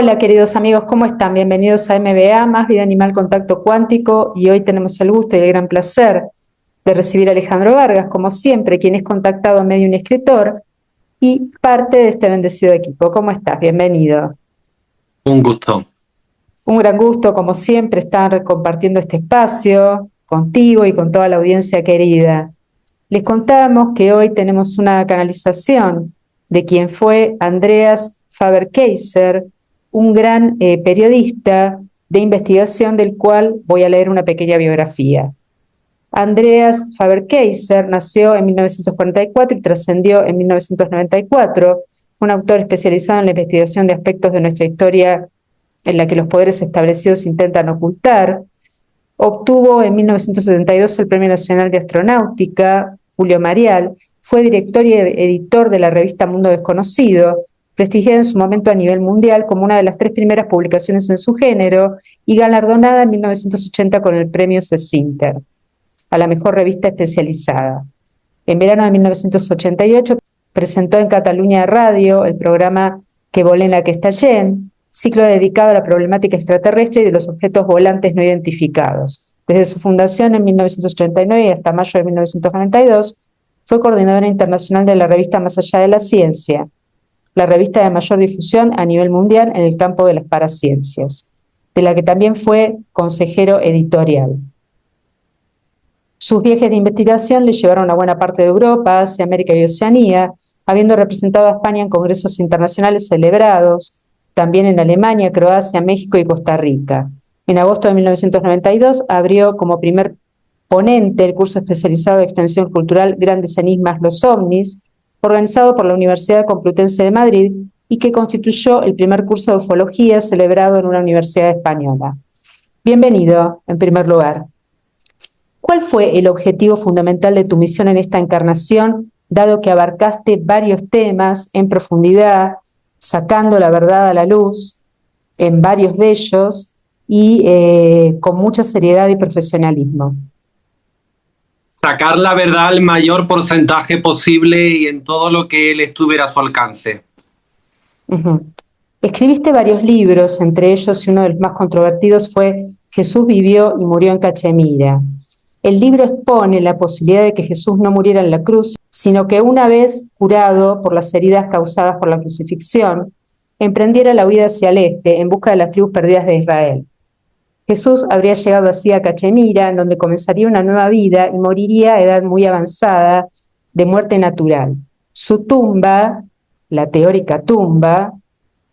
Hola queridos amigos, ¿cómo están? Bienvenidos a MBA, Más Vida Animal Contacto Cuántico, y hoy tenemos el gusto y el gran placer de recibir a Alejandro Vargas, como siempre, quien es contactado medium y escritor y parte de este bendecido equipo. ¿Cómo estás? Bienvenido. Un gusto. Un gran gusto, como siempre, estar compartiendo este espacio contigo y con toda la audiencia querida. Les contamos que hoy tenemos una canalización de quien fue Andreas Faber-Kayser, un gran periodista de investigación del cual voy a leer una pequeña biografía. Andreas Faber-Kayser nació en 1944 y trascendió en 1994, un autor especializado en la investigación de aspectos de nuestra historia en la que los poderes establecidos intentan ocultar. Obtuvo en 1972 el Premio Nacional de Astronáutica, Julio Marial, fue director y editor de la revista Mundo Desconocido, prestigiada en su momento a nivel mundial como una de las 3 primeras publicaciones en su género y galardonada en 1980 con el Premio Cesinter, a la mejor revista especializada. En verano de 1988 presentó en Cataluña Radio el programa Que volen la que estallén, ciclo dedicado a la problemática extraterrestre y de los objetos volantes no identificados. Desde su fundación en 1989 y hasta mayo de 1992, fue coordinadora internacional de la revista Más Allá de la Ciencia, la revista de mayor difusión a nivel mundial en el campo de las paraciencias, de la que también fue consejero editorial. Sus viajes de investigación le llevaron a buena parte de Europa, Asia, América y Oceanía, habiendo representado a España en congresos internacionales celebrados, también en Alemania, Croacia, México y Costa Rica. En agosto de 1992 abrió como primer ponente el curso especializado de extensión cultural Grandes Enigmas, los OVNIs, organizado por la Universidad Complutense de Madrid y que constituyó el primer curso de ufología celebrado en una universidad española. Bienvenido, en primer lugar. ¿Cuál fue el objetivo fundamental de tu misión en esta encarnación, dado que abarcaste varios temas en profundidad, sacando la verdad a la luz en varios de ellos y con mucha seriedad y profesionalismo? Sacar la verdad al mayor porcentaje posible y en todo lo que él estuviera a su alcance. Uh-huh. Escribiste varios libros, entre ellos y uno de los más controvertidos fue Jesús vivió y murió en Cachemira. El libro expone la posibilidad de que Jesús no muriera en la cruz, sino que una vez curado por las heridas causadas por la crucifixión, emprendiera la huida hacia el este en busca de las tribus perdidas de Israel. Jesús habría llegado así a Cachemira, en donde comenzaría una nueva vida y moriría a edad muy avanzada de muerte natural. Su tumba, la teórica tumba,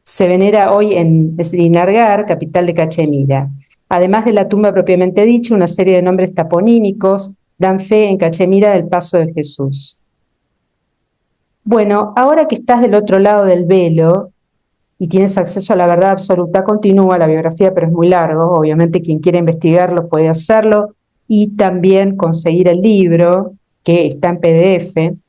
se venera hoy en Srinagar, capital de Cachemira. Además de la tumba propiamente dicha, una serie de nombres toponímicos dan fe en Cachemira del paso de Jesús. Bueno, ahora que estás del otro lado del velo y tienes acceso a la verdad absoluta, continúa la biografía, pero es muy largo. Obviamente quien quiera investigarlo puede hacerlo y también conseguir el libro que está en PDF.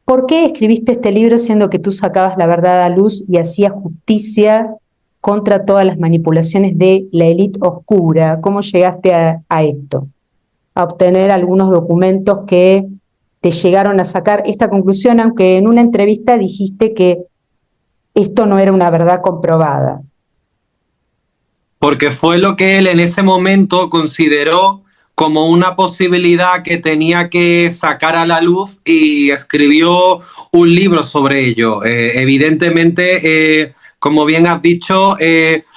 ¿Por qué escribiste este libro siendo que tú sacabas la verdad a luz y hacías justicia contra todas las manipulaciones de la élite oscura? ¿Cómo llegaste a esto? A obtener algunos documentos que te llegaron a sacar esta conclusión, aunque en una entrevista dijiste que esto no era una verdad comprobada. Porque fue lo que él en ese momento consideró como una posibilidad que tenía que sacar a la luz y escribió un libro sobre ello. Evidentemente, como bien has dicho,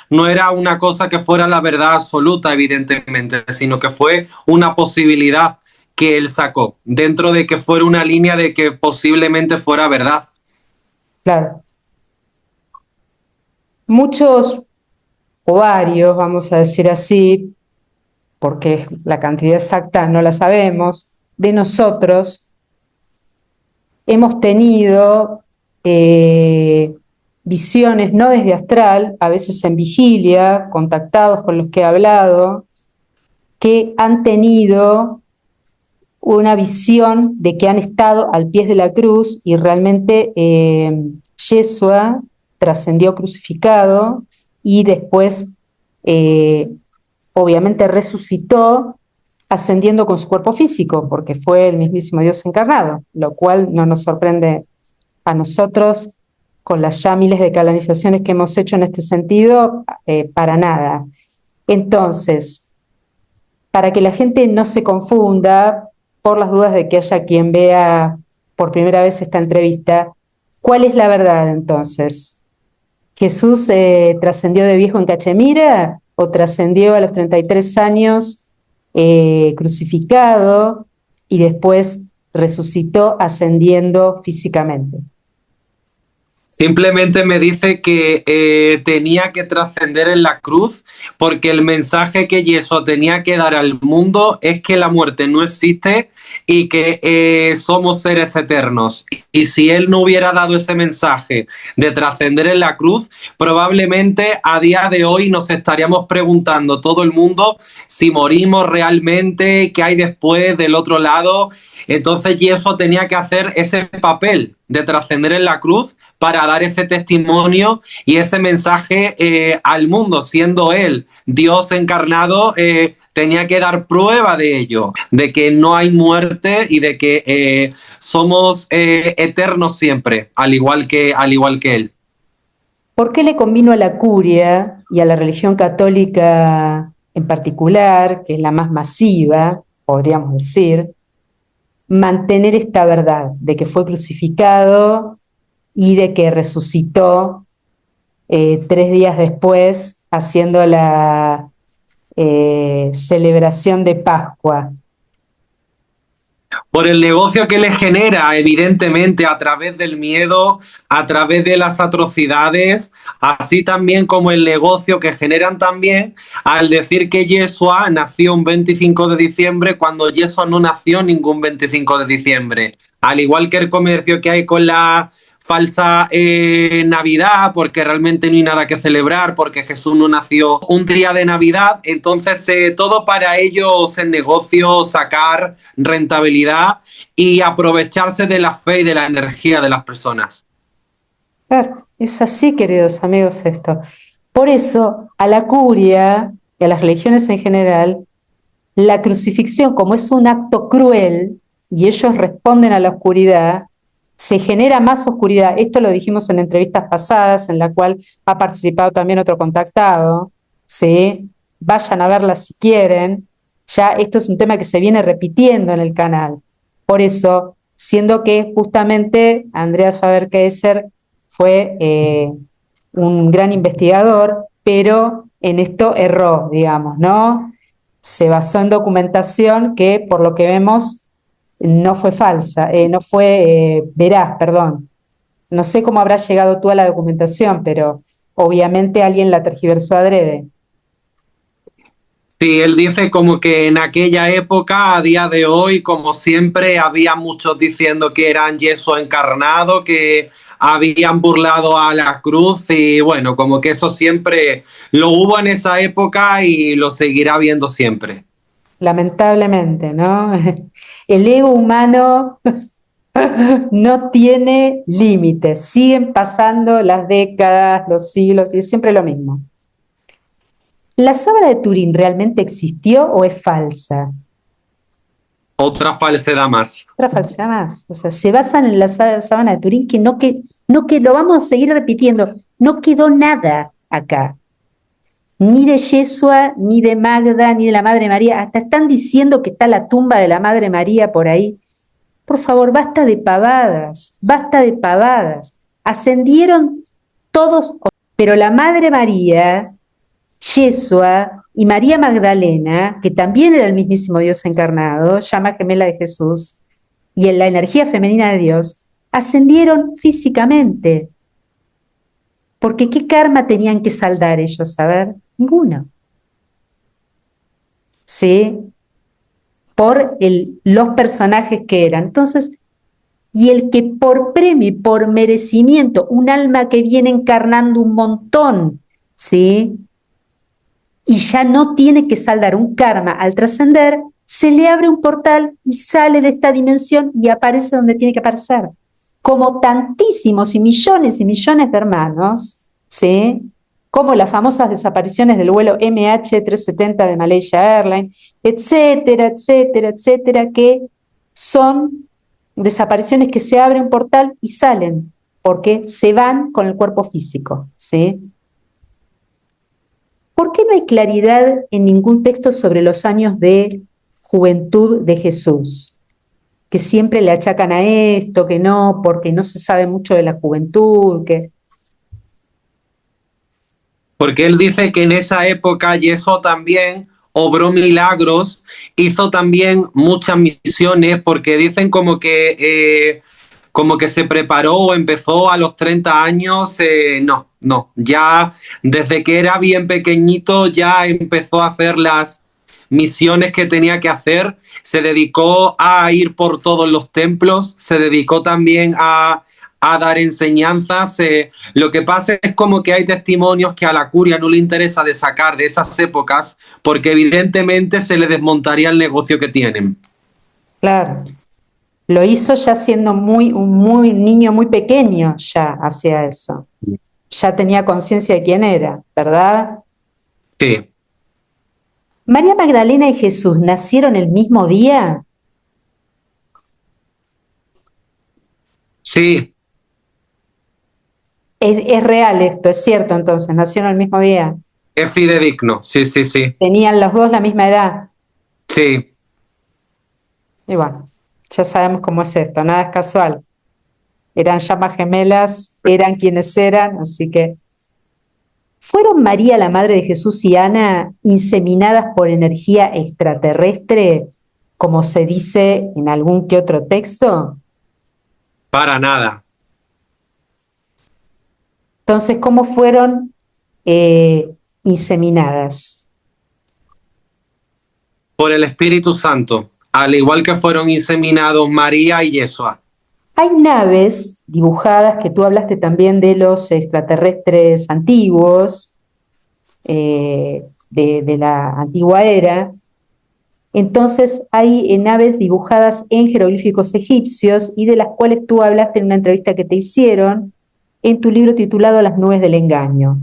no era una cosa que fuera la verdad absoluta, evidentemente, sino que fue una posibilidad que él sacó, dentro de que fuera una línea de que posiblemente fuera verdad. Claro. Muchos o varios, vamos a decir así, porque la cantidad exacta no la sabemos, de nosotros hemos tenido visiones no desde astral, a veces en vigilia, contactados con los que he hablado, que han tenido una visión de que han estado al pie de la cruz y realmente Yeshua trascendió crucificado y después obviamente resucitó ascendiendo con su cuerpo físico, porque fue el mismísimo Dios encarnado, lo cual no nos sorprende a nosotros con las ya miles de canalizaciones que hemos hecho en este sentido, para nada. Entonces, para que la gente no se confunda, por las dudas de que haya quien vea por primera vez esta entrevista, ¿cuál es la verdad entonces? ¿Jesús trascendió de viejo en Cachemira o trascendió a los 33 años crucificado y después resucitó ascendiendo físicamente? Simplemente me dice que tenía que trascender en la cruz porque el mensaje que Jesús tenía que dar al mundo es que la muerte no existe y que somos seres eternos. Y si él no hubiera dado ese mensaje de trascender en la cruz, probablemente a día de hoy nos estaríamos preguntando todo el mundo si morimos realmente, qué hay después del otro lado. Entonces Jesús tenía que hacer ese papel de trascender en la cruz para dar ese testimonio y ese mensaje al mundo, siendo él Dios encarnado, tenía que dar prueba de ello, de que no hay muerte y de que somos eternos siempre, al igual que él. ¿Por qué le convino a la curia y a la religión católica en particular, que es la más masiva, podríamos decir, mantener esta verdad de que fue crucificado y de que resucitó 3 días después haciendo la celebración de Pascua? Por el negocio que le genera, evidentemente, a través del miedo, a través de las atrocidades, así también como el negocio que generan también al decir que Yeshua nació un 25 de diciembre cuando Yeshua no nació ningún 25 de diciembre. Al igual que el comercio que hay con la falsa Navidad, porque realmente no hay nada que celebrar, porque Jesús no nació un día de Navidad. Entonces, todo para ellos es negocio, sacar rentabilidad y aprovecharse de la fe y de la energía de las personas. Claro, es así, queridos amigos, esto. Por eso, a la curia y a las religiones en general, la crucifixión, como es un acto cruel y ellos responden a la oscuridad, se genera más oscuridad. Esto lo dijimos en entrevistas pasadas, en la cual ha participado también otro contactado, ¿sí? Vayan a verla si quieren. Ya esto es un tema que se viene repitiendo en el canal. Por eso, siendo que justamente Andreas Faber-Kaiser fue un gran investigador, pero en esto erró, digamos, ¿no? Se basó en documentación que, por lo que vemos, no fue falsa, no fue veraz, perdón. No sé cómo habrá llegado tú a la documentación, pero obviamente alguien la tergiversó adrede. Sí, él dice como que en aquella época, a día de hoy, como siempre, había muchos diciendo que eran yeso encarnado, que habían burlado a la cruz y bueno, como que eso siempre lo hubo en esa época y lo seguirá viendo siempre. Lamentablemente, ¿no? El ego humano no tiene límites, siguen pasando las décadas, los siglos, y es siempre lo mismo. ¿La sábana de Turín realmente existió o es falsa? Otra falsedad más. Otra falsedad más. O sea, se basan en la sábana de Turín, que lo vamos a seguir repitiendo. No quedó nada acá. Ni de Yeshua, ni de Magda, ni de la Madre María. Hasta están diciendo que está la tumba de la Madre María por ahí. Por favor, basta de pavadas, basta de pavadas. Ascendieron todos, pero la Madre María, Yeshua y María Magdalena, que también era el mismísimo Dios encarnado, llama gemela de Jesús, y en la energía femenina de Dios, ascendieron físicamente. Porque ¿qué karma tenían que saldar ellos? A ver, ninguno. ¿Sí? Por los personajes que eran. Entonces, y el que por premio y por merecimiento, un alma que viene encarnando un montón, ¿sí? Y ya no tiene que saldar un karma al trascender, se le abre un portal y sale de esta dimensión y aparece donde tiene que aparecer. Como tantísimos y millones de hermanos, ¿sí? Como las famosas desapariciones del vuelo MH370 de Malaysia Airlines, etcétera, etcétera, etcétera, que son desapariciones que se abre un portal y salen. porque se van con el cuerpo físico, ¿sí? ¿Por qué no hay claridad en ningún texto sobre los años de juventud de Jesús? Que siempre le achacan a esto, que no, porque no se sabe mucho de la juventud, que... Porque él dice que en esa época Yeso también obró milagros, hizo también muchas misiones, porque dicen como que se preparó o empezó a los 30 años, no, ya desde que era bien pequeñito ya empezó a hacer las misiones que tenía que hacer, se dedicó a ir por todos los templos, se dedicó también a dar enseñanzas. Lo que pasa es como que hay testimonios que a la curia no le interesa de sacar de esas épocas porque evidentemente se le desmontaría el negocio que tienen. Claro, lo hizo ya siendo un niño muy pequeño, ya hacía eso. Ya tenía conciencia de quién era, ¿verdad? Sí, ¿María Magdalena y Jesús nacieron el mismo día? sí, Es real esto, es cierto entonces, nacieron el mismo día. es fidedigno, sí, sí, sí, Tenían los dos la misma edad. sí. Y bueno, ya sabemos cómo es esto, nada es casual. Eran llamas gemelas, eran quienes eran, así que... ¿Fueron María, la madre de Jesús, y Ana inseminadas por energía extraterrestre, como se dice en algún que otro texto? Para nada. Entonces, ¿cómo fueron inseminadas? Por el Espíritu Santo, al igual que fueron inseminados María y Yeshua. Hay naves dibujadas, que tú hablaste también de los extraterrestres antiguos, de la antigua era. Entonces hay naves dibujadas en jeroglíficos egipcios y de las cuales tú hablaste en una entrevista que te hicieron en tu libro titulado Las nubes del engaño.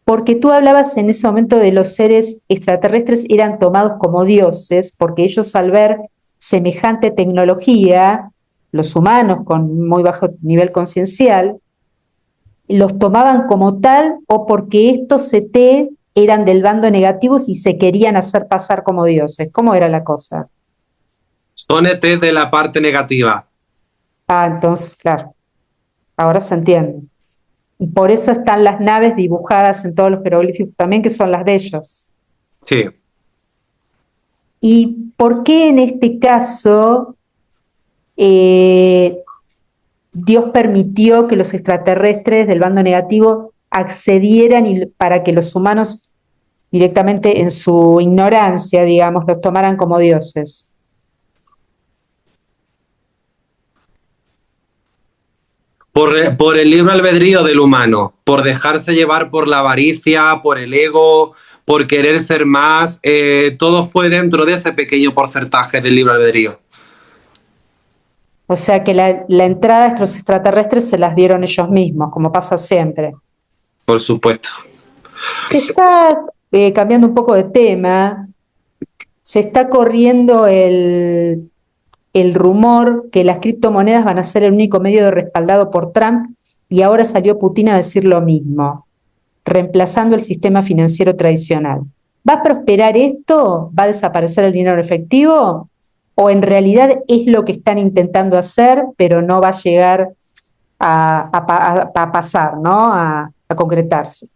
Porque tú hablabas en ese momento de los seres extraterrestres eran tomados como dioses, porque ellos al ver semejante tecnología, los humanos con muy bajo nivel conciencial, los tomaban como tal o porque estos CT eran del bando negativo y se querían hacer pasar como dioses. ¿Cómo era la cosa? Son ET de la parte negativa. Ah, entonces, claro, ahora se entiende. Y por eso están las naves dibujadas en todos los jeroglíficos también, que son las de ellos. Sí. ¿Y por qué en este caso eh, Dios permitió que los extraterrestres del bando negativo accedieran para que los humanos directamente en su ignorancia, digamos, los tomaran como dioses? Por el libre albedrío del humano, por dejarse llevar por la avaricia, por el ego, por querer ser más, todo fue dentro de ese pequeño porcentaje del libre albedrío. O sea que la entrada a estos extraterrestres se las dieron ellos mismos, como pasa siempre. Por supuesto. Se está cambiando un poco de tema, se está corriendo el rumor que las criptomonedas van a ser el único medio de respaldado por Trump y ahora salió Putin a decir lo mismo, reemplazando el sistema financiero tradicional. ¿Va a prosperar esto? ¿Va a desaparecer el dinero efectivo? ¿O en realidad es lo que están intentando hacer, pero no va a llegar a pasar, ¿no? A concretarse?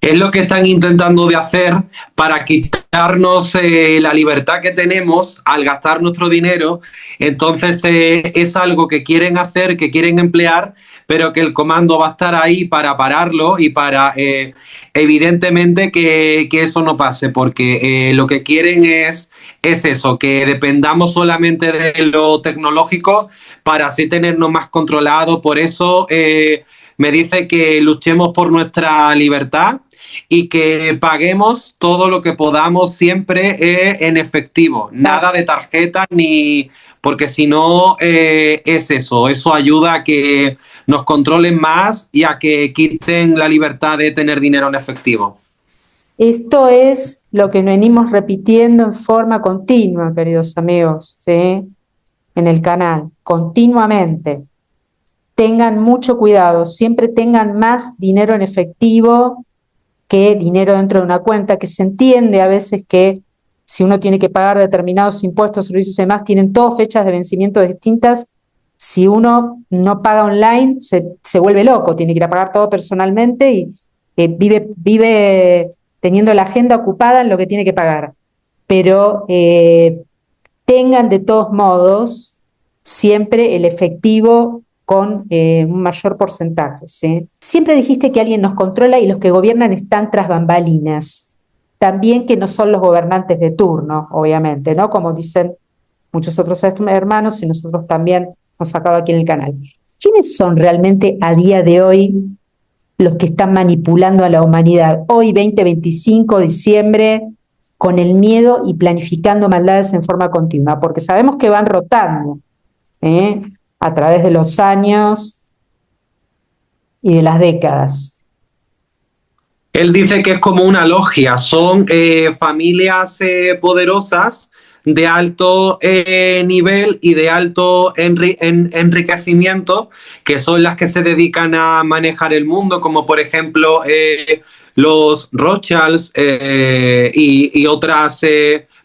Es lo que están intentando de hacer para quitarnos la libertad que tenemos al gastar nuestro dinero. Entonces es algo que quieren hacer, que quieren emplear, pero que el comando va a estar ahí para pararlo y para evidentemente que eso no pase, porque lo que quieren es eso, que dependamos solamente de lo tecnológico para así tenernos más controlados. Por eso me dice que luchemos por nuestra libertad y que paguemos todo lo que podamos siempre en efectivo, nada de tarjeta ni porque si no es eso ayuda a que nos controlen más y a que quiten la libertad de tener dinero en efectivo. Esto es lo que venimos repitiendo en forma continua, queridos amigos, ¿sí? en el canal, continuamente. Tengan mucho cuidado, siempre tengan más dinero en efectivo que dinero dentro de una cuenta, que se entiende a veces que si uno tiene que pagar determinados impuestos, servicios y demás, tienen todas fechas de vencimiento distintas. Si uno no paga online, se vuelve loco, tiene que ir a pagar todo personalmente y vive teniendo la agenda ocupada en lo que tiene que pagar. Pero tengan de todos modos siempre el efectivo con un mayor porcentaje, ¿sí? Siempre dijiste que alguien nos controla y los que gobiernan están tras bambalinas. También que no son los gobernantes de turno, obviamente, ¿no? Como dicen muchos otros hermanos y nosotros también nos sacado aquí en el canal. ¿Quiénes son realmente a día de hoy los que están manipulando a la humanidad? Hoy, 2025, diciembre, con el miedo y planificando maldades en forma continua, porque sabemos que van rotando, ¿eh? A través de los años y de las décadas. Él dice que es como una logia, son familias poderosas de alto nivel y de alto enriquecimiento, que son las que se dedican a manejar el mundo, como por ejemplo los Rothschilds y otras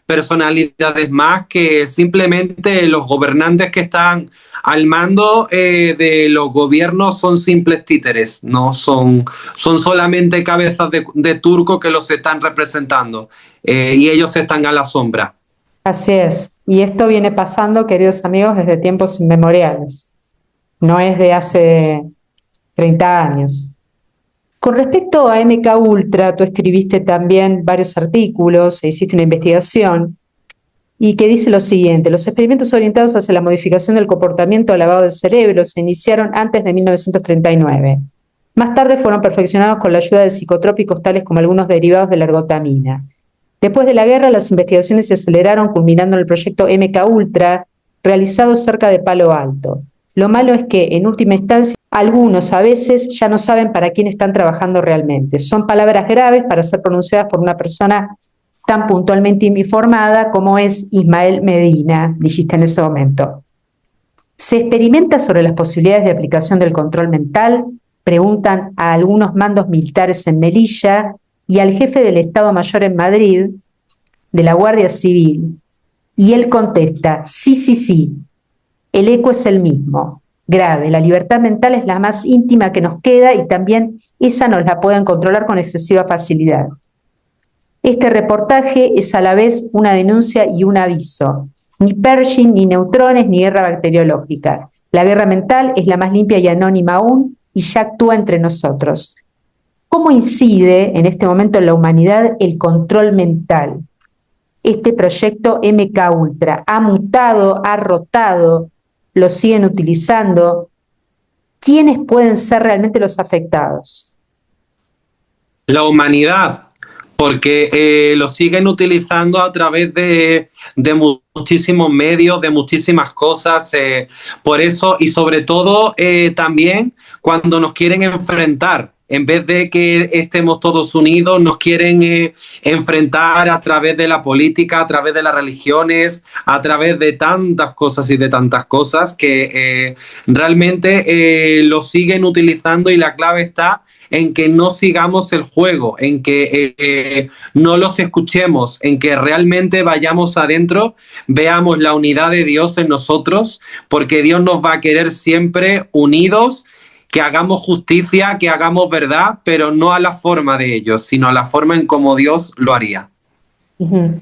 personalidades más, que simplemente los gobernantes que están al mando de los gobiernos son simples títeres, no son, son solamente cabezas de turco que los están representando y ellos están a la sombra. Así es. Y esto viene pasando, queridos amigos, desde tiempos inmemoriales. No es de hace 30 años. Con respecto a MK Ultra, tú escribiste también varios artículos e hiciste una investigación y que dice lo siguiente: los experimentos orientados hacia la modificación del comportamiento o lavado del cerebro se iniciaron antes de 1939. Más tarde fueron perfeccionados con la ayuda de psicotrópicos tales como algunos derivados de la ergotamina. Después de la guerra, las investigaciones se aceleraron, culminando en el proyecto MK Ultra, realizado cerca de Palo Alto. Lo malo es que, en última instancia, algunos a veces ya no saben para quién están trabajando realmente. Son palabras graves para ser pronunciadas por una persona tan puntualmente informada como es Ismael Medina, dijiste en ese momento. ¿Se experimenta sobre las posibilidades de aplicación del control mental? Preguntan a algunos mandos militares en Melilla y al jefe del Estado Mayor en Madrid, de la Guardia Civil, y él contesta: sí, sí, sí, el eco es el mismo, grave, la libertad mental es la más íntima que nos queda y también esa nos la pueden controlar con excesiva facilidad. Este reportaje es a la vez una denuncia y un aviso. Ni Pershing, ni neutrones, ni guerra bacteriológica. La guerra mental es la más limpia y anónima aún y ya actúa entre nosotros. ¿Cómo incide en este momento en la humanidad el control mental? Este proyecto MK Ultra ha mutado, ha rotado, lo siguen utilizando. ¿Quiénes pueden ser realmente los afectados? La humanidad, porque lo siguen utilizando a través de muchísimos medios, de muchísimas cosas. Por eso, y sobre todo también cuando nos quieren enfrentar. En vez de que estemos todos unidos, nos quieren enfrentar a través de la política, a través de las religiones, a través de tantas cosas y de tantas cosas que realmente lo siguen utilizando, y la clave está en que no sigamos el juego, en que no los escuchemos, en que realmente vayamos adentro, veamos la unidad de Dios en nosotros, porque Dios nos va a querer siempre unidos, que hagamos justicia, que hagamos verdad, pero no a la forma de ellos, sino a la forma en cómo Dios lo haría. Uh-huh.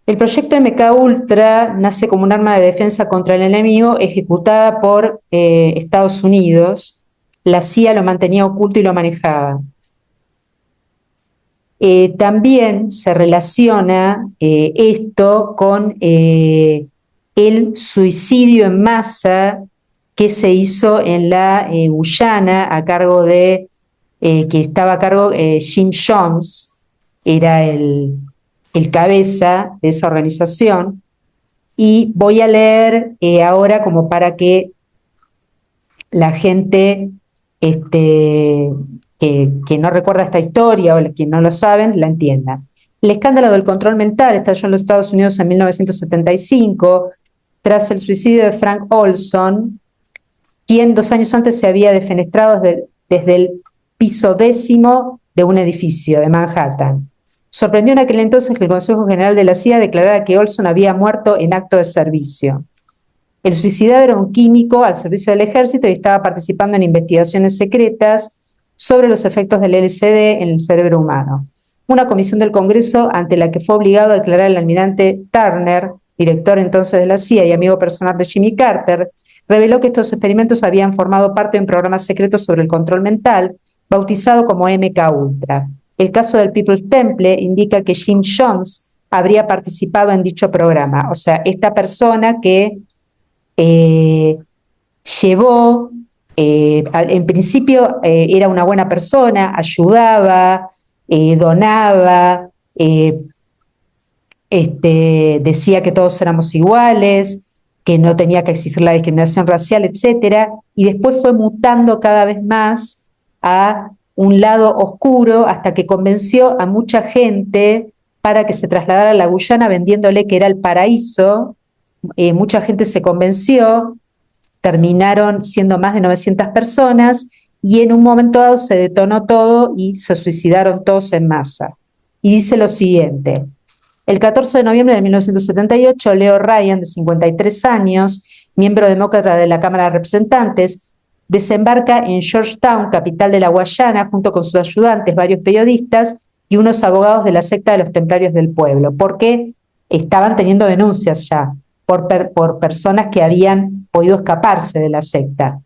El proyecto MK Ultra nace como un arma de defensa contra el enemigo ejecutada por Estados Unidos. La CIA lo mantenía oculto y lo manejaba. También se relaciona esto con el suicidio en masa que se hizo en la Guyana a cargo de, que estaba a cargo Jim Jones, era el cabeza de esa organización, y voy a leer ahora como para que la gente que no recuerda esta historia o quien no lo saben, la entienda. El escándalo del control mental estalló en los Estados Unidos en 1975, tras el suicidio de Frank Olson, quien 2 años antes se había defenestrado desde el piso 10º de un edificio de Manhattan. Sorprendió en aquel entonces que el Consejo General de la CIA declarara que Olson había muerto en acto de servicio. El suicidado era un químico al servicio del ejército y estaba participando en investigaciones secretas sobre los efectos del LSD en el cerebro humano. Una comisión del Congreso, ante la que fue obligado a declarar el almirante Turner, director entonces de la CIA y amigo personal de Jimmy Carter, reveló que estos experimentos habían formado parte de un programa secreto sobre el control mental, bautizado como MK-Ultra. El caso del People's Temple indica que Jim Jones habría participado en dicho programa, o sea, esta persona que llevó, en principio era una buena persona, ayudaba, donaba, decía que todos éramos iguales, que no tenía que existir la discriminación racial, etcétera, y después fue mutando cada vez más a un lado oscuro hasta que convenció a mucha gente para que se trasladara a la Guyana vendiéndole que era el paraíso. Mucha gente se convenció, terminaron siendo más de 900 personas y en un momento dado se detonó todo y se suicidaron todos en masa. Y dice lo siguiente: el 14 de noviembre de 1978, Leo Ryan, de 53 años, miembro demócrata de la Cámara de Representantes, desembarca en Georgetown, capital de la Guayana, junto con sus ayudantes, varios periodistas y unos abogados de la secta de los Templarios del Pueblo, porque estaban teniendo denuncias ya por personas que habían podido escaparse de la secta.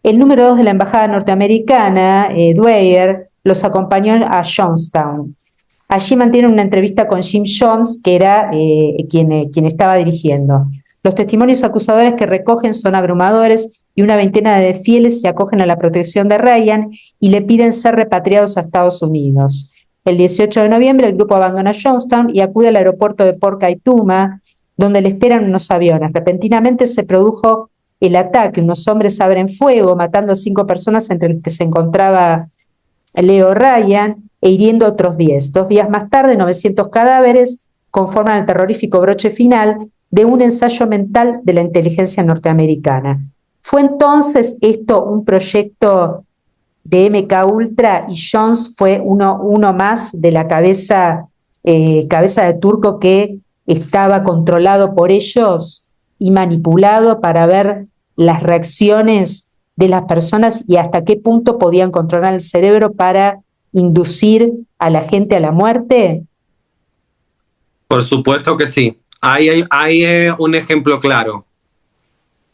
El número 2 de la embajada norteamericana, Dwyer, los acompañó a Johnstown. Allí mantienen una entrevista con Jim Jones, que era quien estaba dirigiendo. Los testimonios acusadores que recogen son abrumadores y una veintena de fieles se acogen a la protección de Ryan y le piden ser repatriados a Estados Unidos. El 18 de noviembre el grupo abandona Johnstown y acude al aeropuerto de Port Kaituma, donde le esperan unos aviones. Repentinamente se produjo el ataque, unos hombres abren fuego, matando a 5 personas, entre las que se encontraba Leo Ryan, e hiriendo a otros 10. 2 días más tarde, 900 cadáveres conforman el terrorífico broche final de un ensayo mental de la inteligencia norteamericana. Fue entonces esto un proyecto de MK-Ultra y Jones fue uno más de la cabeza de turco que estaba controlado por ellos y manipulado para ver las reacciones de las personas y hasta qué punto podían controlar el cerebro para inducir a la gente a la muerte? Por supuesto que sí. Hay un ejemplo claro.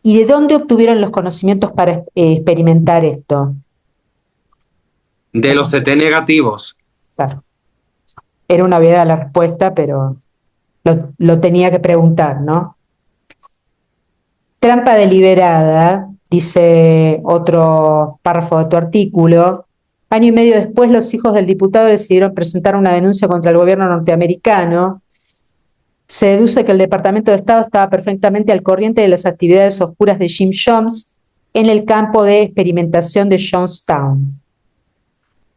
¿Y de dónde obtuvieron los conocimientos para experimentar esto? De los CT negativos. Claro. Era una obviedad la respuesta, pero lo tenía que preguntar, ¿no? Trampa deliberada, dice otro párrafo de tu artículo. Año y medio después, los hijos del diputado decidieron presentar una denuncia contra el gobierno norteamericano. Se deduce que el Departamento de Estado estaba perfectamente al corriente de las actividades oscuras de Jim Jones en el campo de experimentación de Johnstown.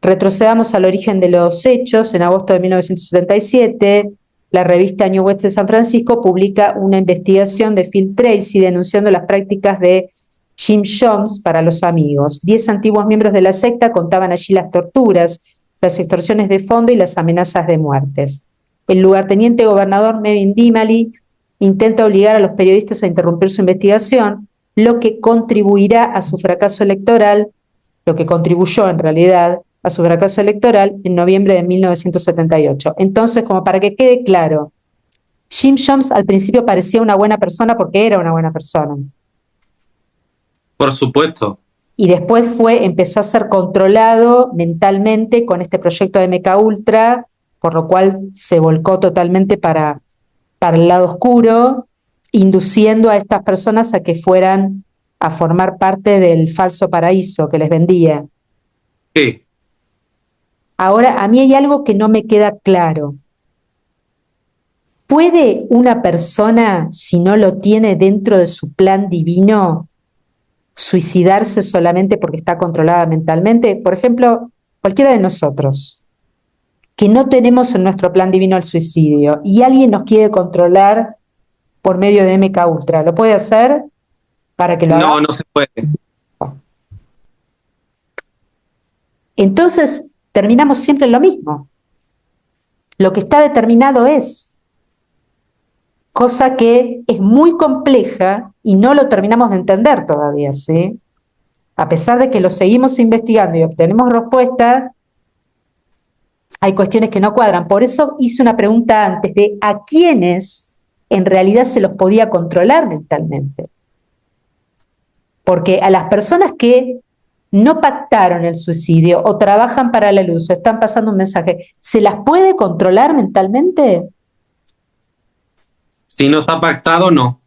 Retrocedamos al origen de los hechos. En agosto de 1977, la revista New West de San Francisco publica una investigación de Phil Tracy denunciando las prácticas de Jim Jones para los amigos. 10 antiguos miembros de la secta contaban allí las torturas, las extorsiones de fondo y las amenazas de muertes. El lugarteniente gobernador Nevin Dimally intenta obligar a los periodistas a interrumpir su investigación, lo que contribuyó a su fracaso electoral en noviembre de 1978. Entonces, como para que quede claro, Jim Jones al principio parecía una buena persona porque era una buena persona. Por supuesto. Y después empezó a ser controlado mentalmente con este proyecto de MK-Ultra, por lo cual se volcó totalmente para el lado oscuro, induciendo a estas personas a que fueran a formar parte del falso paraíso que les vendía. Sí. Ahora, a mí hay algo que no me queda claro. ¿Puede una persona, si no lo tiene dentro de su plan divino, suicidarse solamente porque está controlada mentalmente? Por ejemplo, cualquiera de nosotros, que no tenemos en nuestro plan divino el suicidio, y alguien nos quiere controlar por medio de MK Ultra. ¿Lo puede hacer para que lo haga? No, no se puede. Entonces, terminamos siempre en lo mismo. Lo que está determinado es, cosa que es muy compleja y no lo terminamos de entender todavía, ¿sí? A pesar de que lo seguimos investigando y obtenemos respuestas, hay cuestiones que no cuadran. Por eso hice una pregunta antes de a quiénes en realidad se los podía controlar mentalmente. Porque a las personas que no pactaron el suicidio o trabajan para la luz o están pasando un mensaje, ¿se las puede controlar mentalmente? Si no está pactado, no.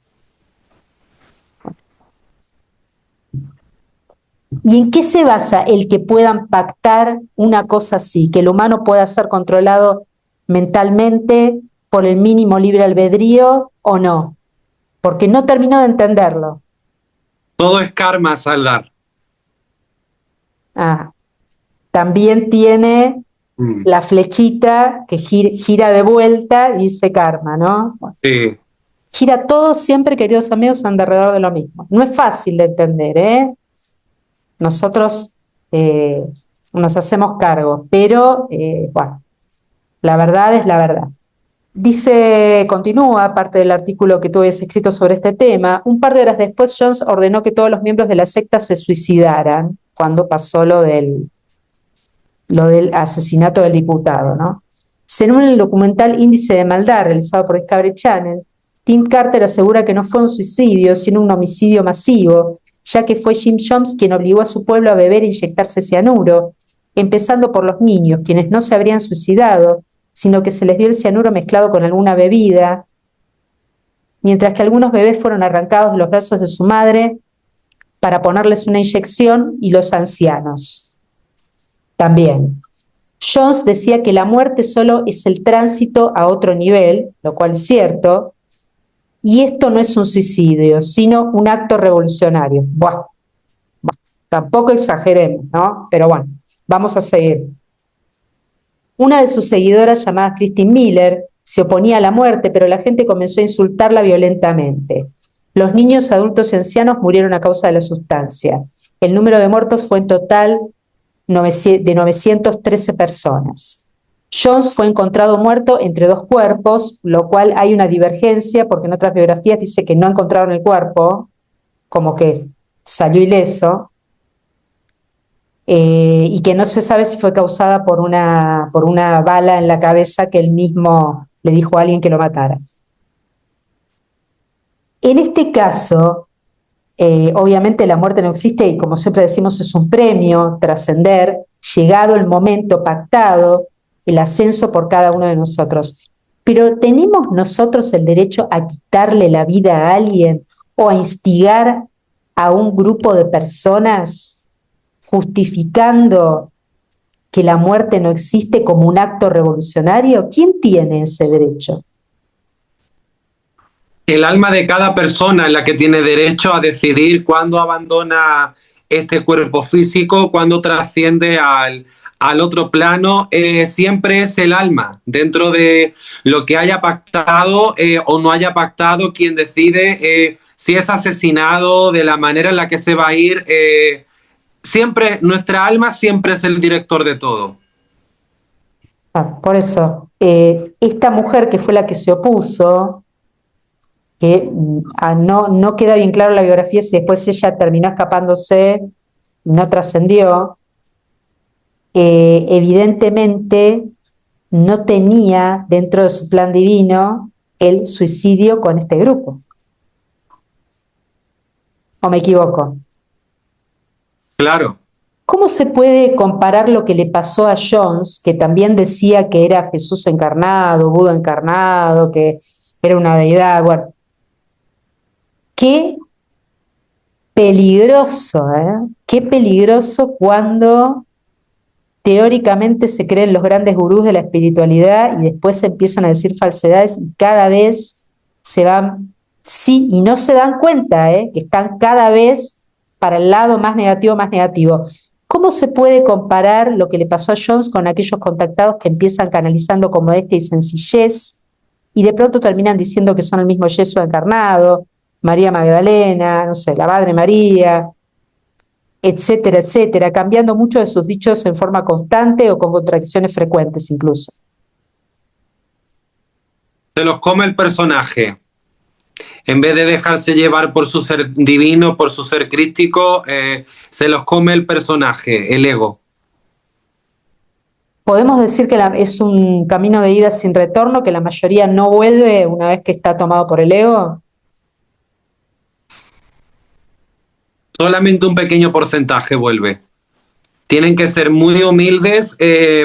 ¿Y en qué se basa el que puedan pactar una cosa así? Que el humano pueda ser controlado mentalmente por el mínimo libre albedrío o no. Porque no termino de entenderlo. Todo es karma, Saldar. Ah, también tiene la flechita que gira de vuelta y dice karma, ¿no? Sí. Gira todo siempre, queridos amigos, alrededor de lo mismo. No es fácil de entender, ¿eh? Nosotros nos hacemos cargo, pero bueno, la verdad es la verdad. Dice, continúa, parte del artículo que tú habías escrito sobre este tema, un par de horas después Jones ordenó que todos los miembros de la secta se suicidaran cuando pasó lo del asesinato del diputado, ¿no? Según el documental Índice de Maldad, realizado por Discovery Channel, Tim Carter asegura que no fue un suicidio, sino un homicidio masivo, ya que fue Jim Jones quien obligó a su pueblo a beber e inyectarse cianuro, empezando por los niños, quienes no se habrían suicidado, sino que se les dio el cianuro mezclado con alguna bebida, mientras que algunos bebés fueron arrancados de los brazos de su madre para ponerles una inyección, y los ancianos también. Jones decía que la muerte solo es el tránsito a otro nivel, lo cual es cierto, y esto no es un suicidio, sino un acto revolucionario. Buah, tampoco exageremos, ¿no? Pero bueno, vamos a seguir. Una de sus seguidoras, llamada Christine Miller, se oponía a la muerte, pero la gente comenzó a insultarla violentamente. Los niños, adultos y ancianos murieron a causa de la sustancia. El número de muertos fue en total de 913 personas. Jones fue encontrado muerto entre dos cuerpos, lo cual hay una divergencia, porque en otras biografías dice que no encontraron el cuerpo, como que salió ileso, y que no se sabe si fue causada por una bala en la cabeza que él mismo le dijo a alguien que lo matara. En este caso, obviamente la muerte no existe y, como siempre decimos, es un premio, trascender, llegado el momento pactado, el ascenso por cada uno de nosotros. Pero ¿tenemos nosotros el derecho a quitarle la vida a alguien o a instigar a un grupo de personas justificando que la muerte no existe como un acto revolucionario? ¿Quién tiene ese derecho? El alma de cada persona es la que tiene derecho a decidir cuándo abandona este cuerpo físico, cuándo trasciende al otro plano. Siempre es el alma, dentro de lo que haya pactado o no haya pactado, quien decide si es asesinado, de la manera en la que se va a ir. Siempre, nuestra alma siempre es el director de todo. Por eso, esta mujer que fue la que se opuso, que no queda bien claro la biografía si después ella terminó escapándose y no trascendió, evidentemente no tenía dentro de su plan divino el suicidio con este grupo. ¿O me equivoco? Claro. ¿Cómo se puede comparar lo que le pasó a Jones, que también decía que era Jesús encarnado, Buda encarnado, que era una deidad? Bueno, qué peligroso, ¿eh? Qué peligroso cuando teóricamente se creen los grandes gurús de la espiritualidad y después se empiezan a decir falsedades y cada vez se van, sí, y no se dan cuenta, que están cada vez para el lado más negativo, más negativo. ¿Cómo se puede comparar lo que le pasó a Jones con aquellos contactados que empiezan canalizando con modestia y sencillez y de pronto terminan diciendo que son el mismo Jesús encarnado, María Magdalena, no sé, la Madre María, etcétera, etcétera, cambiando mucho de sus dichos en forma constante o con contradicciones frecuentes incluso. Se los come el personaje. En vez de dejarse llevar por su ser divino, por su ser crístico, se los come el personaje, el ego. Podemos decir que es un camino de ida sin retorno, que la mayoría no vuelve una vez que está tomado por el ego. Solamente un pequeño porcentaje vuelve. Tienen que ser muy humildes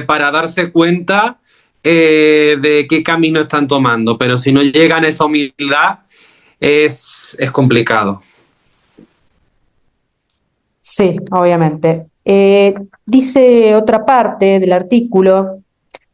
para darse cuenta de qué camino están tomando, pero si no llegan a esa humildad es complicado. Sí, obviamente. Dice otra parte del artículo,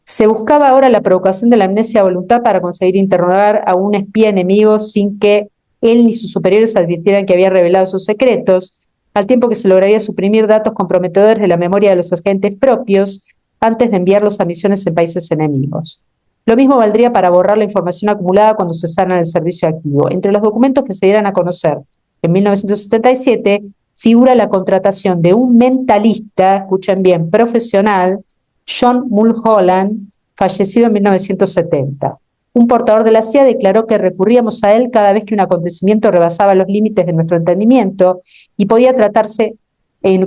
se buscaba ahora la provocación de la amnesia a voluntad para conseguir interrogar a un espía enemigo sin que él ni sus superiores advirtieran que había revelado sus secretos, al tiempo que se lograría suprimir datos comprometedores de la memoria de los agentes propios antes de enviarlos a misiones en países enemigos. Lo mismo valdría para borrar la información acumulada cuando cesaran el servicio activo. Entre los documentos que se dieran a conocer en 1977 figura la contratación de un mentalista, escuchen bien, profesional, John Mulholland, fallecido en 1970. Un portador de la CIA declaró que recurríamos a él cada vez que un acontecimiento rebasaba los límites de nuestro entendimiento y podía tratarse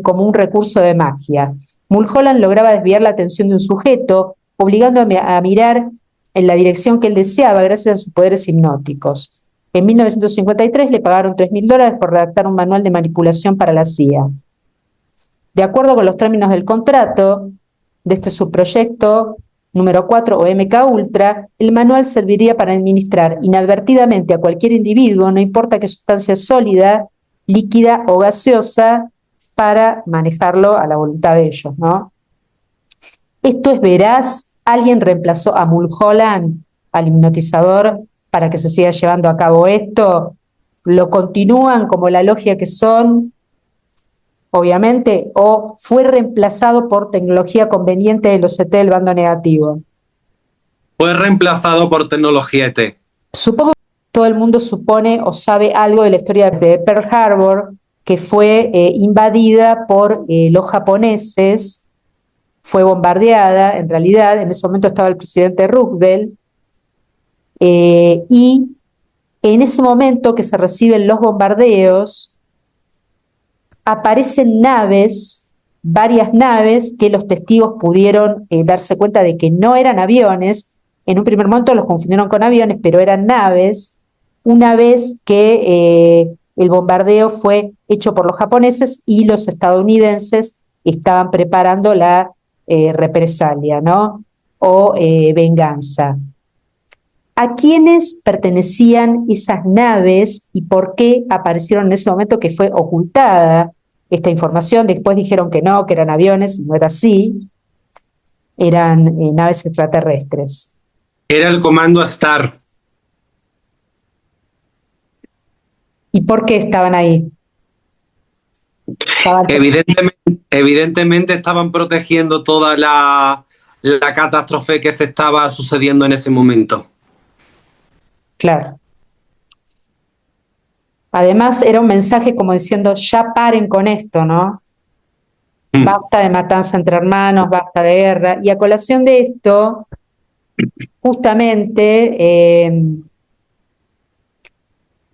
como un recurso de magia. Mulholland lograba desviar la atención de un sujeto, obligando a mirar en la dirección que él deseaba gracias a sus poderes hipnóticos. En 1953 le pagaron $3.000 por redactar un manual de manipulación para la CIA. De acuerdo con los términos del contrato de este subproyecto número 4 o MK Ultra, el manual serviría para administrar inadvertidamente a cualquier individuo, no importa qué sustancia sólida, líquida o gaseosa, para manejarlo a la voluntad de ellos, ¿no? Esto es veraz. ¿Alguien reemplazó a Mulholland, al hipnotizador, para que se siga llevando a cabo esto? ¿Lo continúan como la logia que son, obviamente, o fue reemplazado por tecnología conveniente de los ET del bando negativo? Fue reemplazado por tecnología ET. Supongo que todo el mundo supone o sabe algo de la historia de Pearl Harbor, que fue invadida por los japoneses, fue bombardeada, en realidad, en ese momento estaba el presidente Roosevelt, y en ese momento que se reciben los bombardeos, aparecen naves, varias naves, que los testigos pudieron darse cuenta de que no eran aviones. En un primer momento los confundieron con aviones, pero eran naves, una vez que el bombardeo fue hecho por los japoneses y los estadounidenses estaban preparando la represalia, ¿no? O venganza. ¿A quiénes pertenecían esas naves y por qué aparecieron en ese momento que fue ocultada esta información? Después dijeron que no, que eran aviones, y no era así, eran naves extraterrestres. Era el comando Star. ¿Y por qué estaban ahí? Evidentemente estaban protegiendo toda la catástrofe que se estaba sucediendo en ese momento. Claro. Además, era un mensaje como diciendo, ya paren con esto, ¿no? Basta de matanza entre hermanos, basta de guerra. Y a colación de esto, justamente,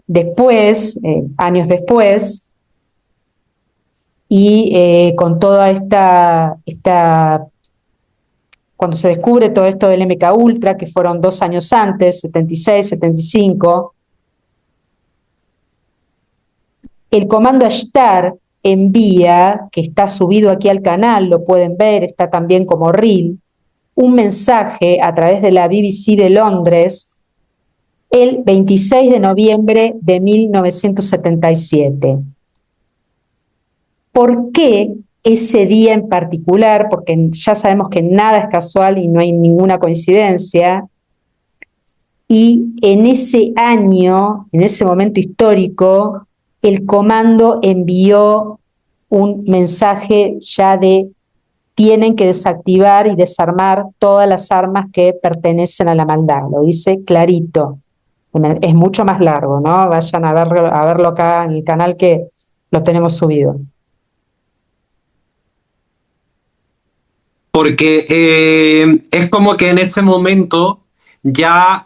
después, años después, y con toda cuando se descubre todo esto del MK Ultra, que fueron 2 años antes, 76, 75, el comando Ashtar envía, que está subido aquí al canal, lo pueden ver, está también como reel, un mensaje a través de la BBC de Londres el 26 de noviembre de 1977. ¿Por qué ese día en particular? Porque ya sabemos que nada es casual y no hay ninguna coincidencia. Y en ese año, en ese momento histórico, el comando envió un mensaje ya de tienen que desactivar y desarmar todas las armas que pertenecen a la maldad. Lo dice clarito. Es mucho más largo, ¿no? Vayan a verlo acá en el canal que lo tenemos subido. Porque es como que en ese momento ya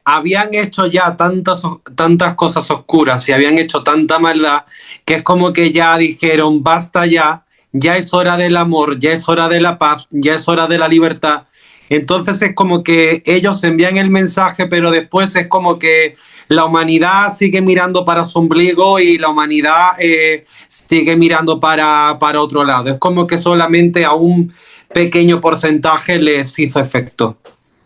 habían hecho ya tantas cosas oscuras y habían hecho tanta maldad que es como que ya dijeron, basta ya, ya es hora del amor, ya es hora de la paz, ya es hora de la libertad. Entonces es como que ellos envían el mensaje, pero después es como que la humanidad sigue mirando para su ombligo y la humanidad sigue mirando para otro lado. Es como que solamente a un pequeño porcentaje les hizo efecto.